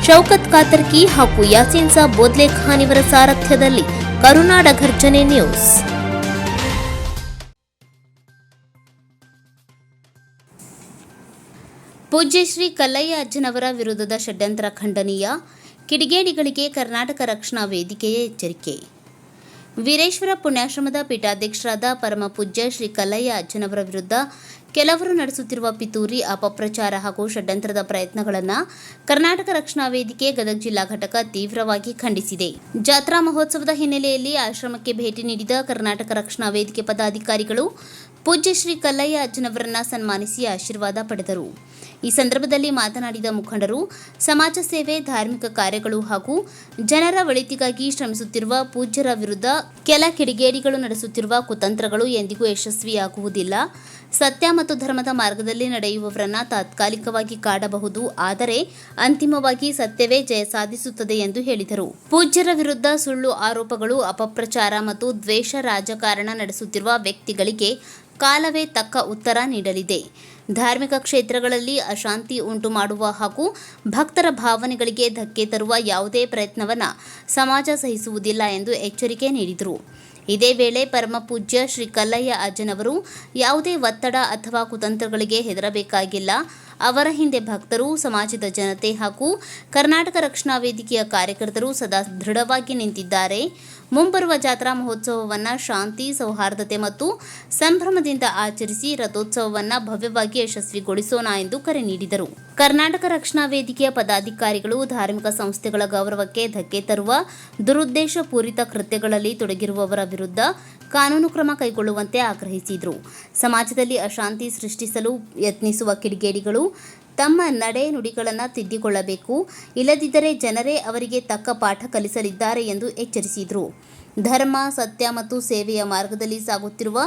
ಶೌಕತ್ ಕಾತರ್ಕಿ ಹಾಗೂ ಯಾಸೀನ್ ಸಾಬ್ ಬೋದ್ಲೆ ಖಾನ್ ಇವರ ಸಾರಥ್ಯದಲ್ಲಿ ಕರುನಾಡ ಘರ್ಜನೆ ನ್ಯೂಸ್. ಪೂಜ್ಯ ಶ್ರೀ ಕಲ್ಲಯ್ಯ ಅಜ್ಜನವರ ವಿರುದ್ಧದ ಷಡ್ಯಂತ್ರ ಖಂಡನೀಯ, ಕಿಡಿಗೇಡಿಗಳಿಗೆ ಕರ್ನಾಟಕ ರಕ್ಷಣಾ ವೇದಿಕೆಯ ಎಚ್ಚರಿಕೆ. ವೀರೇಶ್ವರ ಪುಣ್ಯಾಶ್ರಮದ ಪೀಠಾಧ್ಯಕ್ಷರಾದ ಪರಮ ಪೂಜ್ಯ ಶ್ರೀ ಕಲ್ಲಯ್ಯ ಅಜ್ಜನವರ ವಿರುದ್ಧ ಕೆಲವರು ನಡೆಸುತ್ತಿರುವ ಪಿತೂರಿ, ಅಪಪ್ರಚಾರ ಹಾಗೂ ಷಡ್ಯಂತ್ರದ ಪ್ರಯತ್ನಗಳನ್ನು ಕರ್ನಾಟಕ ರಕ್ಷಣಾ ವೇದಿಕೆ ಗದಗ ಜಿಲ್ಲಾ ಘಟಕ ತೀವ್ರವಾಗಿ ಖಂಡಿಸಿದೆ. ಜಾತ್ರಾ ಮಹೋತ್ಸವದ ಹಿನ್ನೆಲೆಯಲ್ಲಿ ಆಶ್ರಮಕ್ಕೆ ಭೇಟಿ ನೀಡಿದ ಕರ್ನಾಟಕ ರಕ್ಷಣಾ ವೇದಿಕೆ ಪದಾಧಿಕಾರಿಗಳು ಪೂಜ್ಯ ಶ್ರೀ ಕಲ್ಲಯ್ಯ ಅಜ್ಜನವರನ್ನ ಸನ್ಮಾನಿಸಿ ಆಶೀರ್ವಾದ ಪಡೆದರು. ಈ ಸಂದರ್ಭದಲ್ಲಿ ಮಾತನಾಡಿದ ಮುಖಂಡರು, ಸಮಾಜ ಸೇವೆ, ಧಾರ್ಮಿಕ ಕಾರ್ಯಗಳು ಹಾಗೂ ಜನರ ಒಳಿತಿಗಾಗಿ ಶ್ರಮಿಸುತ್ತಿರುವ ಪೂಜ್ಯರ ವಿರುದ್ಧ ಕೆಲ ಕಿಡಿಗೇಡಿಗಳು ನಡೆಸುತ್ತಿರುವ ಕುತಂತ್ರಗಳು ಎಂದಿಗೂ ಯಶಸ್ವಿಯಾಗುವುದಿಲ್ಲ. ಸತ್ಯ ಮತ್ತು ಧರ್ಮದ ಮಾರ್ಗದಲ್ಲಿ ನಡೆಯುವವರನ್ನ ತಾತ್ಕಾಲಿಕವಾಗಿ ಕಾಡಬಹುದು, ಆದರೆ ಅಂತಿಮವಾಗಿ ಸತ್ಯವೇ ಜಯ ಸಾಧಿಸುತ್ತದೆ ಎಂದು ಹೇಳಿದರು. ಪೂಜ್ಯರ ವಿರುದ್ಧ ಸುಳ್ಳು ಆರೋಪಗಳು, ಅಪಪ್ರಚಾರ ಮತ್ತು ದ್ವೇಷ ರಾಜಕಾರಣ ನಡೆಸುತ್ತಿರುವ ವ್ಯಕ್ತಿಗಳಿಗೆ ಕಾಲವೇ ತಕ್ಕ ಉತ್ತರ ನೀಡಲಿದೆ. ಧಾರ್ಮಿಕ ಕ್ಷೇತ್ರಗಳಲ್ಲಿ ಅಶಾಂತಿ ಉಂಟು ಮಾಡುವ ಹಾಗೂ ಭಕ್ತರ ಭಾವನೆಗಳಿಗೆ ಧಕ್ಕೆ ತರುವ ಯಾವುದೇ ಪ್ರಯತ್ನವನ್ನು ಸಮಾಜ ಸಹಿಸುವುದಿಲ್ಲ ಎಂದು ಎಚ್ಚರಿಕೆ ನೀಡಿದರು. ಇದೇ ವೇಳೆ ಪರಮ ಪೂಜ್ಯ ಶ್ರೀ ಕಲ್ಲಯ್ಯ ಅಜ್ಜನವರು ಯಾವುದೇ ಒತ್ತಡ ಅಥವಾ ಕುತಂತ್ರಗಳಿಗೆ ಹೆದರಬೇಕಾಗಿಲ್ಲ. ಅವರ ಹಿಂದೆ ಭಕ್ತರು, ಸಮಾಜದ ಜನತೆ ಹಾಗೂ ಕರ್ನಾಟಕ ರಕ್ಷಣಾ ವೇದಿಕೆಯ ಕಾರ್ಯಕರ್ತರು ಸದಾ ದೃಢವಾಗಿ ನಿಂತಿದ್ದಾರೆ. ಮುಂಬರುವ ಜಾತ್ರಾ ಮಹೋತ್ಸವವನ್ನು ಶಾಂತಿ, ಸೌಹಾರ್ದತೆ ಮತ್ತು ಸಂಭ್ರಮದಿಂದ ಆಚರಿಸಿ ರಥೋತ್ಸವವನ್ನು ಭವ್ಯವಾಗಿ ಯಶಸ್ವಿಗೊಳಿಸೋಣ ಎಂದು ಕರೆ ನೀಡಿದರು. ಕರ್ನಾಟಕ ರಕ್ಷಣಾ ವೇದಿಕೆಯ ಪದಾಧಿಕಾರಿಗಳು ಧಾರ್ಮಿಕ ಸಂಸ್ಥೆಗಳ ಗೌರವಕ್ಕೆ ಧಕ್ಕೆ ತರುವ ದುರುದ್ದೇಶ ಪೂರಿತ ಕೃತ್ಯಗಳಲ್ಲಿ ತೊಡಗಿರುವವರ ವಿರುದ್ಧ ಕಾನೂನು ಕ್ರಮ ಕೈಗೊಳ್ಳುವಂತೆ ಆಗ್ರಹಿಸಿದರು. ಸಮಾಜದಲ್ಲಿ ಅಶಾಂತಿ ಸೃಷ್ಟಿಸಲು ಯತ್ನಿಸುವ ಕಿಡಿಗೇಡಿಗಳು ತಮ್ಮ ನಡೆ ನುಡಿಗಳನ್ನು ತಿದ್ದಿಕೊಳ್ಳಬೇಕು, ಇಲ್ಲದಿದ್ದರೆ ಜನರೇ ಅವರಿಗೆ ತಕ್ಕ ಪಾಠ ಕಲಿಸಲಿದ್ದಾರೆ ಎಂದು ಎಚ್ಚರಿಸಿದರು. ಧರ್ಮ, ಸತ್ಯ ಮತ್ತು ಸೇವೆಯ ಮಾರ್ಗದಲ್ಲಿ ಸಾಗುತ್ತಿರುವ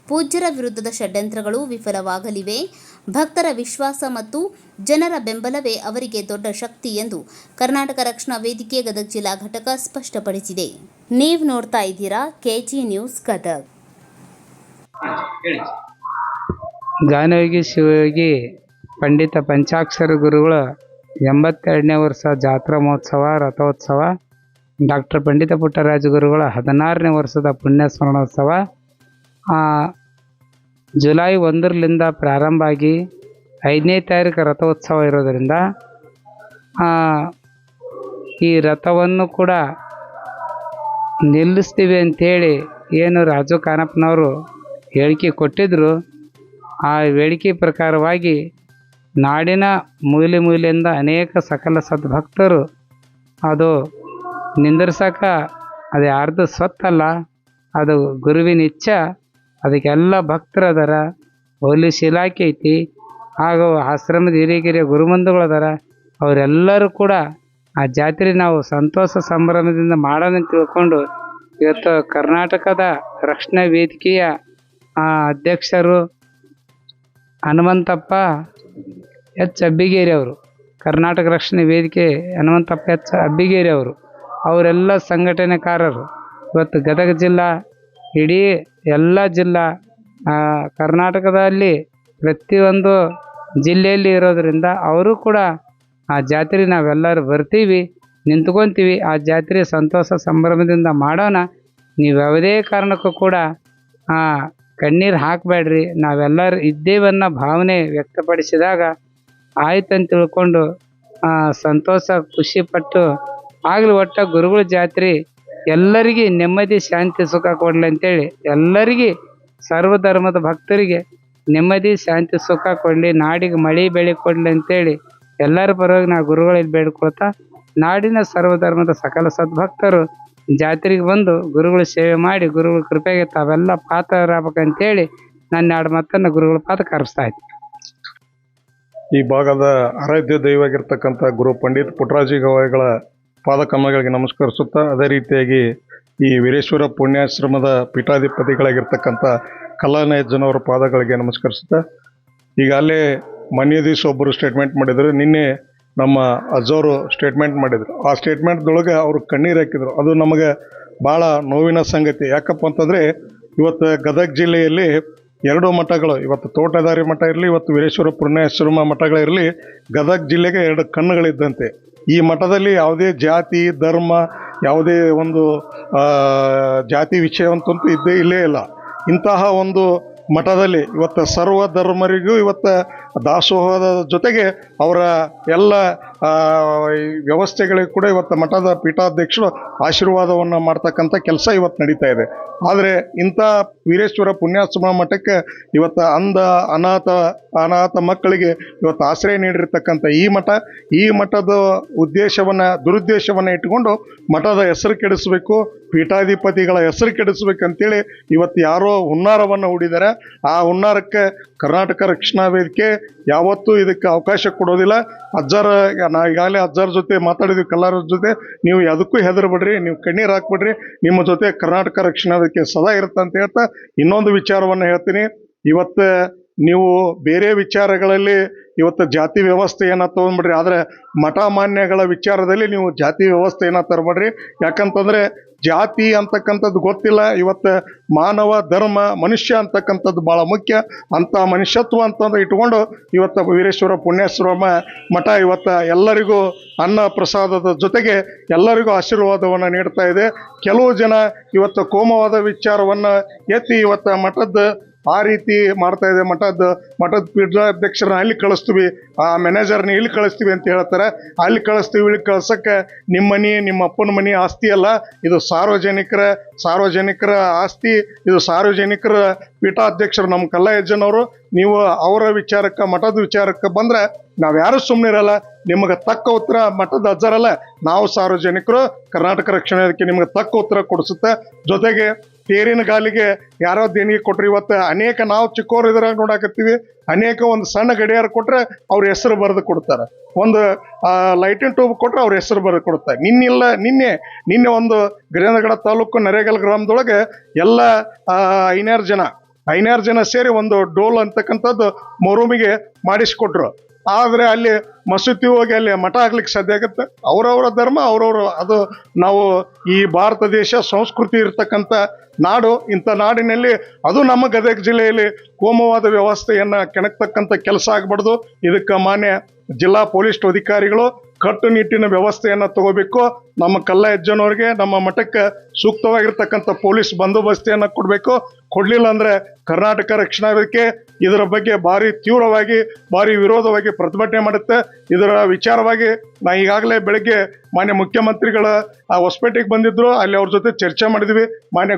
ಪೂಜ್ಯರ ವಿರುದ್ಧದ ಷಡ್ಯಂತ್ರಗಳು ವಿಫಲವಾಗಲಿವೆ. ಭಕ್ತರ ವಿಶ್ವಾಸ ಮತ್ತು ಜನರ ಬೆಂಬಲವೇ ಅವರಿಗೆ ದೊಡ್ಡ ಶಕ್ತಿ ಎಂದು ಕರ್ನಾಟಕ ರಕ್ಷಣಾ ವೇದಿಕೆ ಗದಗ ಜಿಲ್ಲಾ ಘಟಕ ಸ್ಪಷ್ಟಪಡಿಸಿದೆ. ನೀವು ನೋಡ್ತಾ ಇದ್ದೀರಾ ಕೆಜಿ ನ್ಯೂಸ್ ಗದಗ. ಗಾನಯೋಗಿ ಶಿವಯೋಗಿ ಪಂಡಿತ ಪಂಚಾಕ್ಷರ ಗುರುಗಳ 82ನೇ ವರ್ಷ ಜಾತ್ರಾ ಮಹೋತ್ಸವ, ರಥೋತ್ಸವ, ಡಾಕ್ಟರ್ ಪಂಡಿತ ಪುಟ್ಟರಾಜ ಗುರುಗಳ 16ನೇ ವರ್ಷದ ಪುಣ್ಯ ಸ್ಮರಣೋತ್ಸವ ಜುಲೈ 1ರಿಂದ ಪ್ರಾರಂಭ ಆಗಿ 5ನೇ ತಾರೀಕು ರಥೋತ್ಸವ ಇರೋದರಿಂದ ಈ ರಥವನ್ನು ಕೂಡ ನಿಲ್ಲಿಸ್ತೀವಿ ಅಂಥೇಳಿ ಏನು ರಾಜು ಕಾನಪ್ಪನವರು ಹೇಳಿಕೆ ಕೊಟ್ಟಿದ್ದರು, ಆ ಹೇಳಿಕೆ ಪ್ರಕಾರವಾಗಿ ನಾಡಿನ ಮೂಲೆ ಮೂಲೆಯಿಂದ ಅನೇಕ ಸಕಲ ಸದ್ಭಕ್ತರು ಅದು ನಿಂದಿರ್ಸಕ ಅದು ಯಾರ್ದು ಸ್ವತ್ತಲ್ಲ, ಅದು ಗುರುವಿನ ಇಚ್ಛೆ. ಅದಕ್ಕೆಲ್ಲ ಭಕ್ತರು ಅದಾರ, ಪೊಲೀಸ್ ಇಲಾಖೆ ಐತಿ, ಹಾಗೂ ಆಶ್ರಮದ ಹಿರಿಯ ಗುರುಬಂಧುಗಳದಾರ. ಅವರೆಲ್ಲರೂ ಕೂಡ ಆ ಜಾತ್ರೆ ನಾವು ಸಂತೋಷ ಸಂಭ್ರಮದಿಂದ ಮಾಡೋಣ ತಿಳ್ಕೊಂಡು ಇವತ್ತು ಕರ್ನಾಟಕದ ರಕ್ಷಣಾ ವೇದಿಕೆಯ ಅಧ್ಯಕ್ಷರು ಹನುಮಂತಪ್ಪ ಎಚ್ ಅಬ್ಬಿಗೇರಿ ಅವರು, ಕರ್ನಾಟಕ ರಕ್ಷಣಾ ವೇದಿಕೆ ಹನುಮಂತಪ್ಪ ಎಚ್ ಅಬ್ಬಿಗೇರಿ ಅವರು, ಅವರೆಲ್ಲ ಸಂಘಟನೆಕಾರರು ಇವತ್ತು ಗದಗ ಜಿಲ್ಲಾ, ಇಡೀ ಎಲ್ಲ ಜಿಲ್ಲಾ ಕರ್ನಾಟಕದಲ್ಲಿ ಪ್ರತಿಯೊಂದು ಜಿಲ್ಲೆಯಲ್ಲಿ ಇರೋದರಿಂದ ಅವರು ಕೂಡ ಆ ಜಾತ್ರೆ ನಾವೆಲ್ಲರೂ ಬರ್ತೀವಿ, ನಿಂತ್ಕೊತೀವಿ. ಆ ಜಾತ್ರೆ ಸಂತೋಷ ಸಂಭ್ರಮದಿಂದ ಮಾಡೋಣ. ನೀವು ಯಾವುದೇ ಕಾರಣಕ್ಕೂ ಕೂಡ ಕಣ್ಣೀರು ಹಾಕಬೇಡ್ರಿ, ನಾವೆಲ್ಲರೂ ಇದ್ದೇವನ್ನ ಭಾವನೆ ವ್ಯಕ್ತಪಡಿಸಿದಾಗ ಆಯ್ತಂತ ತಿಳ್ಕೊಂಡು ಸಂತೋಷ ಖುಷಿಪಟ್ಟು ಆಗಲಿ. ಒಟ್ಟು ಗುರುಗಳ ಜಾತ್ರೆ ಎಲ್ಲರಿಗೆ ನೆಮ್ಮದಿ, ಶಾಂತಿ, ಸುಖ ಕೊಡಲಿ ಅಂತೇಳಿ ಎಲ್ಲರಿಗೆ, ಸರ್ವಧರ್ಮದ ಭಕ್ತರಿಗೆ ನೆಮ್ಮದಿ, ಶಾಂತಿ, ಸುಖ ಕೊಡಲಿ, ನಾಡಿಗೆ ಮಳೆ ಬೆಳೆ ಕೊಡಲಿ ಅಂತೇಳಿ ಎಲ್ಲರ ಪರವಾಗಿ ನಾವು ಗುರುಗಳಲ್ಲಿ ಬೇಡ್ಕೊಳ್ತಾ, ನಾಡಿನ ಸರ್ವಧರ್ಮದ ಸಕಲ ಸದ್ಭಕ್ತರು ಜಾತ್ರೆಗೆ ಬಂದು ಗುರುಗಳ ಸೇವೆ ಮಾಡಿ ಗುರುಗಳ ಕೃಪೆಗೆ ತಾವೆಲ್ಲ ಪಾತ್ರರಾಗಬೇಕಂತೇಳಿ ನನ್ನ 2 ಮಾತನ್ನು ಗುರುಗಳ ಪಾದಕ್ಕೆ ಅರ್ಪಿಸ್ತಾ ಇದ್ದೀನಿ. ಈ ಭಾಗದ ಆರಾಧ್ಯ ದೈವವಾಗಿರ್ತಕ್ಕಂಥ ಗುರು ಪಂಡಿತ್ ಪುಟ್ಟರಾಜ ಗವಾಯಿಗಳ ಪಾದಕಮಲಗಳಿಗೆ ನಮಸ್ಕರಿಸುತ್ತಾ, ಅದೇ ರೀತಿಯಾಗಿ ಈ ವೀರೇಶ್ವರ ಪುಣ್ಯಾಶ್ರಮದ ಪೀಠಾಧಿಪತಿಗಳಾಗಿರ್ತಕ್ಕಂಥ ಕಲ್ಲಯ್ಯಜ್ಜನವರ ಪಾದಗಳಿಗೆ ನಮಸ್ಕರಿಸುತ್ತಾ, ಈಗಾಗಲೇ ಮಾನ್ಯ ದಿವಸ ಒಬ್ಬರು ಸ್ಟೇಟ್ಮೆಂಟ್ ಮಾಡಿದರು, ನಿನ್ನೆ ನಮ್ಮ ಅಜ್ಜವರು ಸ್ಟೇಟ್ಮೆಂಟ್ ಮಾಡಿದರು. ಆ ಸ್ಟೇಟ್ಮೆಂಟ್ದೊಳಗೆ ಅವರು ಕಣ್ಣೀರು ಹಾಕಿದರು. ಅದು ನಮಗೆ ಭಾಳ ನೋವಿನ ಸಂಗತಿ. ಯಾಕಪ್ಪ ಅಂತಂದರೆ ಇವತ್ತು ಗದಗ ಜಿಲ್ಲೆಯಲ್ಲಿ 2 ಮಠಗಳು, ಇವತ್ತು ತೋಟದಾರಿ ಮಠ ಇರಲಿ, ಇವತ್ತು ವೀರೇಶ್ವರ ಪುಣ್ಯಾಶ್ರಮ ಮಠಗಳಿರಲಿ, ಗದಗ ಜಿಲ್ಲೆಗೆ 2 ಕಣ್ಣುಗಳಿದ್ದಂತೆ. ಈ ಮಠದಲ್ಲಿ ಯಾವುದೇ ಜಾತಿ ಧರ್ಮ ಯಾವುದೇ ಒಂದು ಜಾತಿ ವಿಷಯ ಅಂತಂತೂ ಇಲ್ಲೇ ಇಲ್ಲ. ಇಂತಹ ಒಂದು ಮಠದಲ್ಲಿ ಇವತ್ತು ಸರ್ವ ಧರ್ಮರಿಗೂ ಇವತ್ತು ದಾಸೋಹದ ಜೊತೆಗೆ ಅವರ ಎಲ್ಲ ವ್ಯವಸ್ಥೆಗಳಿಗೆ ಕೂಡ ಇವತ್ತು ಮಠದ ಪೀಠಾಧ್ಯಕ್ಷರು ಆಶೀರ್ವಾದವನ್ನು ಮಾಡ್ತಕ್ಕಂಥ ಕೆಲಸ ಇವತ್ತು ನಡೀತಾ ಇದೆ. ಆದರೆ ಇಂಥ ವೀರೇಶ್ವರ ಪುಣ್ಯಾಶ್ರಮ ಮಠಕ್ಕೆ ಇವತ್ತು ಅನಾಥ ಮಕ್ಕಳಿಗೆ ಇವತ್ತು ಆಶ್ರಯ ನೀಡಿರ್ತಕ್ಕಂಥ ಈ ಮಠದ ದುರುದ್ದೇಶವನ್ನು ಇಟ್ಟುಕೊಂಡು ಮಠದ ಹೆಸರು ಕೆಡಿಸಬೇಕು, ಪೀಠಾಧಿಪತಿಗಳ ಹೆಸರು ಕೆಡಿಸ್ಬೇಕಂತೇಳಿ ಇವತ್ತು ಯಾರೋ ಹುನ್ನಾರವನ್ನು ಹೂಡಿದ್ದಾರೆ. ಆ ಹುನ್ನಾರಕ್ಕೆ ಕರ್ನಾಟಕ ರಕ್ಷಣಾ ವೇದಿಕೆ ಯಾವತ್ತೂ ಇದಕ್ಕೆ ಅವಕಾಶ ಕೊಡೋದಿಲ್ಲ. ನಾವು ಈಗಾಗಲೇ ಅಜ್ಜರ ಜೊತೆ ಮಾತಾಡಿದ್ವಿ, ಕಲ್ಲಾರ ಜೊತೆ. ನೀವು ಯಾವುದಕ್ಕೂ ಹೆದರ್ಬಿಡ್ರಿ, ನೀವು ಕಣ್ಣೀರು ಹಾಕ್ಬಿಡ್ರಿ, ನಿಮ್ಮ ಜೊತೆ ಕರ್ನಾಟಕ ರಕ್ಷಣಾ ವೇದಿಕೆ ಸದಾ ಇರುತ್ತೆ ಅಂತ ಹೇಳ್ತಾ ಇನ್ನೊಂದು ವಿಚಾರವನ್ನು ಹೇಳ್ತೀನಿ. ಇವತ್ತು ನೀವು ಬೇರೆ ವಿಚಾರಗಳಲ್ಲಿ ಇವತ್ತು ಜಾತಿ ವ್ಯವಸ್ಥೆಯನ್ನು ತೊಗೊಂಡ್ಬಿಡ್ರಿ, ಆದರೆ ಮಠ ಮಾನ್ಯಗಳ ವಿಚಾರದಲ್ಲಿ ನೀವು ಜಾತಿ ವ್ಯವಸ್ಥೆಯನ್ನು ತರಬೇಡ್ರಿ. ಯಾಕಂತಂದರೆ ಜಾತಿ ಅಂತಕ್ಕಂಥದ್ದು ಗೊತ್ತಿಲ್ಲ. ಇವತ್ತು ಮಾನವ ಧರ್ಮ ಮನುಷ್ಯ ಅಂತಕ್ಕಂಥದ್ದು ಭಾಳ ಮುಖ್ಯ. ಅಂಥ ಮನುಷ್ಯತ್ವ ಅಂತಂದು ಇಟ್ಕೊಂಡು ಇವತ್ತು ವೀರೇಶ್ವರ ಪುಣ್ಯಾಶ್ರಮ ಮಠ ಇವತ್ತು ಎಲ್ಲರಿಗೂ ಅನ್ನ ಪ್ರಸಾದದ ಜೊತೆಗೆ ಎಲ್ಲರಿಗೂ ಆಶೀರ್ವಾದವನ್ನು ನೀಡ್ತಾ ಇದೆ. ಕೆಲವು ಜನ ಇವತ್ತು ಕೋಮವಾದ ವಿಚಾರವನ್ನು ಎತ್ತಿ ಇವತ್ತು ಮಠದ ಆ ರೀತಿ ಮಾಡ್ತಾ ಇದೆ. ಮಠದ ಪೀಠಾಧ್ಯಕ್ಷರನ್ನ ಅಲ್ಲಿ ಕಳಿಸ್ತೀವಿ, ಆ ಮ್ಯಾನೇಜರ್ನ ಇಲ್ಲಿ ಕಳಿಸ್ತೀವಿ ಅಂತ ಹೇಳ್ತಾರೆ. ಅಲ್ಲಿ ಕಳಿಸ್ತೀವಿ, ಇಲ್ಲಿ ಕಳ್ಸಕ್ಕೆ ನಿಮ್ಮ ಮನೆ, ನಿಮ್ಮ ಅಪ್ಪನ ಮನೆ ಆಸ್ತಿ ಅಲ್ಲ, ಇದು ಸಾರ್ವಜನಿಕರ ಆಸ್ತಿ. ಇದು ಸಾರ್ವಜನಿಕರ ಪೀಠಾಧ್ಯಕ್ಷರು ನಮ್ಮ ಕಲ್ಲಯ್ಯಜ್ಜನವರು. ನೀವು ಅವರ ವಿಚಾರಕ್ಕೆ, ಮಠದ ವಿಚಾರಕ್ಕೆ ಬಂದರೆ ನಾವು ಯಾರೂ ಸುಮ್ಮನೆ ಇರಲ್ಲ. ನಿಮಗೆ ತಕ್ಕ ಉತ್ತರ ಮಠದ ಅಜ್ಜರಲ್ಲ, ನಾವು ಸಾರ್ವಜನಿಕರು, ಕರ್ನಾಟಕ ರಕ್ಷಣಾ ವೇದಿಕೆ ನಿಮಗೆ ತಕ್ಕ ಉತ್ತರ ಕೊಡಿಸುತ್ತೆ. ಜೊತೆಗೆ ತೇರಿನ ಗಾಲಿಗೆ ಯಾರೋ ದೇಣಿಗೆ ಕೊಟ್ರಿ. ಇವತ್ತು ಅನೇಕ ನಾವು ಚಿಕ್ಕವರು ಇದ್ರಾಗ ನೋಡಾಕತ್ತೀವಿ, ಅನೇಕ ಒಂದು ಸಣ್ಣ ಗಡಿಯಾರ ಕೊಟ್ಟರೆ ಅವ್ರ ಹೆಸರು ಬರೆದು ಕೊಡ್ತಾರೆ, ಒಂದು ಲೈಟಿನ ಟ್ಯೂಬ್ ಕೊಟ್ಟರೆ ಅವ್ರ ಹೆಸರು ಬರೆದು ಕೊಡ್ತಾರೆ. ನಿನ್ನೆ ಒಂದು ಗರಿಯನಗಡ ತಾಲೂಕು ನರೇಗಲ್ ಗ್ರಾಮದೊಳಗೆ ಎಲ್ಲ 5 ಜನ ಸೇರಿ ಒಂದು ಡೋಲ್ ಅಂತಕ್ಕಂಥದ್ದು ಮೊಹರಮಿಗೆ ಮಾಡಿಸ್ಕೊಟ್ರು. ಆದರೆ ಅಲ್ಲಿ ಮಸೂತಿ ಹೋಗಿ ಅಲ್ಲಿ ಮಠ ಆಗ್ಲಿಕ್ಕೆ ಸಾಧ್ಯ ಆಗುತ್ತೆ. ಅವರವರ ಧರ್ಮ ಅದು ನಾವು ಈ ಭಾರತ ದೇಶ ಸಂಸ್ಕೃತಿ ಇರ್ತಕ್ಕಂಥ ನಾಡು. ಇಂಥ ನಾಡಿನಲ್ಲಿ ಅದು ನಮ್ಮ ಗದಗ ಜಿಲ್ಲೆಯಲ್ಲಿ ಕೋಮವಾದ ವ್ಯವಸ್ಥೆಯನ್ನು ಕೆಣಕ್ತಕ್ಕಂಥ ಕೆಲಸ ಆಗಬಾರ್ದು. ಇದಕ್ಕೆ ಮಾನ್ಯ ಜಿಲ್ಲಾ ಪೊಲೀಸ್ ಅಧಿಕಾರಿಗಳು ಕಟ್ಟುನಿಟ್ಟಿನ ವ್ಯವಸ್ಥೆಯನ್ನು ತಗೋಬೇಕು. ನಮ್ಮ ಕಲ್ಲಯ್ಯಜ್ಜನವ್ರಿಗೆ, ನಮ್ಮ ಮಠಕ್ಕೆ ಸೂಕ್ತವಾಗಿರ್ತಕ್ಕಂಥ ಪೊಲೀಸ್ ಬಂದೋಬಸ್ತಿಯನ್ನು ಕೊಡಬೇಕು. ಕೊಡಲಿಲ್ಲ ಅಂದರೆ ಕರ್ನಾಟಕ ರಕ್ಷಣಾ ವೇದಿಕೆ ಇದರ ಬಗ್ಗೆ ಭಾರಿ ತೀವ್ರವಾಗಿ, ಭಾರಿ ವಿರೋಧವಾಗಿ ಪ್ರತಿಭಟನೆ ಮಾಡುತ್ತೆ. ಇದರ ವಿಚಾರವಾಗಿ ನಾವು ಈಗಾಗಲೇ ಬೆಳಗ್ಗೆ ಮಾನ್ಯ ಮುಖ್ಯಮಂತ್ರಿಗಳ ಹೊಸಪೇಟೆಗೆ ಬಂದಿದ್ದರು, ಅಲ್ಲಿ ಅವ್ರ ಜೊತೆ ಚರ್ಚೆ ಮಾಡಿದ್ವಿ. ಮಾನ್ಯ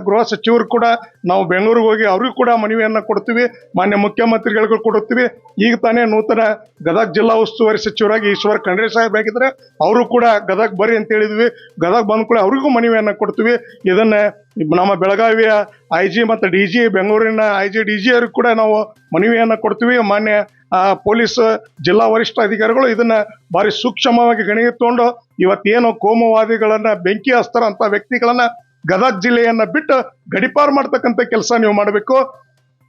ಗೃಹ ಸಚಿವರು ಕೂಡ ನಾವು ಬೆಂಗಳೂರಿಗೆ ಹೋಗಿ ಅವ್ರಿಗೂ ಕೂಡ ಮನವಿಯನ್ನು ಕೊಡ್ತೀವಿ, ಮಾನ್ಯ ಮುಖ್ಯಮಂತ್ರಿಗಳಿಗೂ ಕೊಡುತ್ತೀವಿ. ಈಗ ತಾನೇ ನೂತನ ಗದಗ ಜಿಲ್ಲಾ ಉಸ್ತುವಾರಿ ಸಚಿವರಾಗಿ ಈಶ್ವರ್ ಖಂಡ್ರೆ ಸಾಹೇಬ್ ಆಗಿದ್ದಾರೆ, ಅವರು ಕೂಡ ಗದಗ ಬರ್ರಿ ಅಂತ ಹೇಳಿದ್ವಿ. ಗದಗ ಬಂದ ಕೂಡ ಅವ್ರಿಗೂ ಮನವಿಯನ್ನು ಕೊಡ್ತೀವಿ. ಇದನ್ನು ನಮ್ಮ ಬೆಳಗಾವಿಯ IG ಮತ್ತು DG, ಬೆಂಗಳೂರಿನ IG DG ಅವ್ರಿಗೆ ಕೂಡ ನಾವು ಮನವಿಯನ್ನು ಕೊಡ್ತೀವಿ. ಮಾನ್ಯ ಪೊಲೀಸ್ ಜಿಲ್ಲಾ ವರಿಷ್ಠ ಅಧಿಕಾರಿಗಳು ಇದನ್ನ ಭಾರಿ ಸೂಕ್ಷ್ಮವಾಗಿ ಗಣನೆಗೆ ಇವತ್ತೇನು ಕೋಮುವಾದಿಗಳನ್ನ ಬೆಂಕಿ ಹಚ್ತಾರ ಅಂತ ವ್ಯಕ್ತಿಗಳನ್ನ ಗದಗ ಜಿಲ್ಲೆಯನ್ನ ಬಿಟ್ಟು ಗಡಿಪಾರು ಮಾಡ್ತಕ್ಕಂಥ ಕೆಲಸ ನೀವು ಮಾಡಬೇಕು.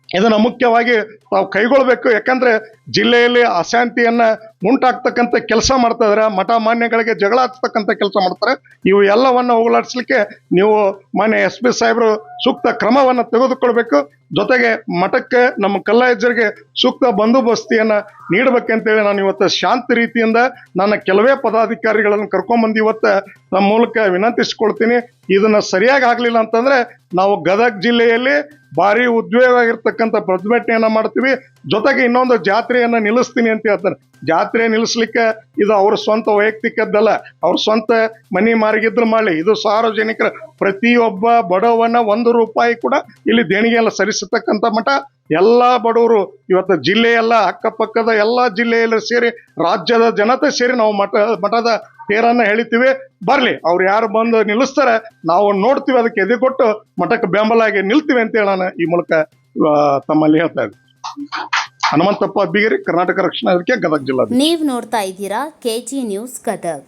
ಇದನ್ನು ಮುಖ್ಯವಾಗಿ ನಾವು ಕೈಗೊಳ್ಬೇಕು. ಯಾಕಂದ್ರೆ ಜಿಲ್ಲೆಯಲ್ಲಿ ಅಶಾಂತಿಯನ್ನ ಉಂಟಾಗ್ತಕ್ಕಂಥ ಕೆಲಸ ಮಾಡ್ತಾ ಇದ್ದಾರೆ, ಮಠ ಮಾನ್ಯಗಳಿಗೆ ಜಗಳ ಹಚ್ಚತಕ್ಕಂಥ ಕೆಲಸ ಮಾಡ್ತಾರೆ. ಇವು ಎಲ್ಲವನ್ನ ಹೋಗಲಾಡಿಸ್ಲಿಕ್ಕೆ ನೀವು ಮಾನ್ಯ SP ಸಾಹೇಬರು ಸೂಕ್ತ ಕ್ರಮವನ್ನು ತೆಗೆದುಕೊಳ್ಬೇಕು. ಜೊತೆಗೆ ಮಠಕ್ಕೆ, ನಮ್ಮ ಕಲ್ಲಯ್ಯಜ್ಜರಿಗೆ ಸೂಕ್ತ ಬಂದೋಬಸ್ತಿಯನ್ನು ನೀಡಬೇಕಂತೇಳಿ ನಾನು ಇವತ್ತು ಶಾಂತಿ ರೀತಿಯಿಂದ ನನ್ನ ಕೆಲವೇ ಪದಾಧಿಕಾರಿಗಳನ್ನು ಕರ್ಕೊಂಡ್ಬಂದು ಇವತ್ತು ನಮ್ಮ ಮೂಲಕ ವಿನಂತಿಸ್ಕೊಳ್ತೀನಿ. ಇದನ್ನು ಸರಿಯಾಗಿ ಆಗಲಿಲ್ಲ ಅಂತಂದರೆ ನಾವು ಗದಗ ಜಿಲ್ಲೆಯಲ್ಲಿ ಭಾರಿ ಉದ್ವೇಗ ಆಗಿರ್ತಕ್ಕಂಥ ಪ್ರತಿಭಟನೆಯನ್ನು ಮಾಡ್ತೀವಿ. ಜೊತೆಗೆ ಇನ್ನೊಂದು ಜಾತ್ರೆಯನ್ನು ನಿಲ್ಲಿಸ್ತೀನಿ ಅಂತ ಹೇಳ್ತಾರೆ. ಜಾತ್ರೆ ನಿಲ್ಲಿಸ್ಲಿಕ್ಕೆ ಇದು ಅವ್ರ ಸ್ವಂತ ವೈಯಕ್ತಿಕದ್ದಲ್ಲ, ಅವ್ರ ಸ್ವಂತ ಮನಿ ಮಾರಿಗಿದ್ರು ಮಾಡಲಿ. ಇದು ಸಾರ್ವಜನಿಕರ ಪ್ರತಿಯೊಬ್ಬ ಬಡವನ ₹1 ಕೂಡ ಇಲ್ಲಿ ದೇಣಿಗೆಯನ್ನು ಸರಿಸತಕ್ಕಂಥ ಮಠ. ಎಲ್ಲ ಬಡವರು ಇವತ್ತು ಜಿಲ್ಲೆಯೆಲ್ಲ, ಅಕ್ಕಪಕ್ಕದ ಎಲ್ಲ ಜಿಲ್ಲೆಯಲ್ಲೂ ಸೇರಿ, ರಾಜ್ಯದ ಜನತೆ ಸೇರಿ ನಾವು ಮಠದ ತೇರನ್ನು ಎಳಿತೀವಿ. ಬರ್ಲಿ, ಅವ್ರು ಯಾರು ಬಂದು ನಿಲ್ಲಿಸ್ತಾರೆ ನಾವು ನೋಡ್ತೀವಿ, ಅದಕ್ಕೆ ಎದೆಗೊಟ್ಟು ಮಠಕ್ಕೆ ಬೆಂಬಲಾಗಿ ನಿಲ್ತೀವಿ ಅಂತೇಳಿ ನಾನು ಈ ಮೂಲಕ ತಮ್ಮಲ್ಲಿ ಹೇಳ್ತಾ ಇದ್ದೀನಿ. ಹನುಮಂತಪ್ಪ ಅಬ್ಬಿಗೇರಿ, ಕರ್ನಾಟಕ ರಕ್ಷಣಾ ವೇದಿಕೆ, ಗದಗ ಜಿಲ್ಲಾ. ನೀವು ನೋಡ್ತಾ ಇದ್ದೀರಾ KG ನ್ಯೂಸ್ ಗದಗ್.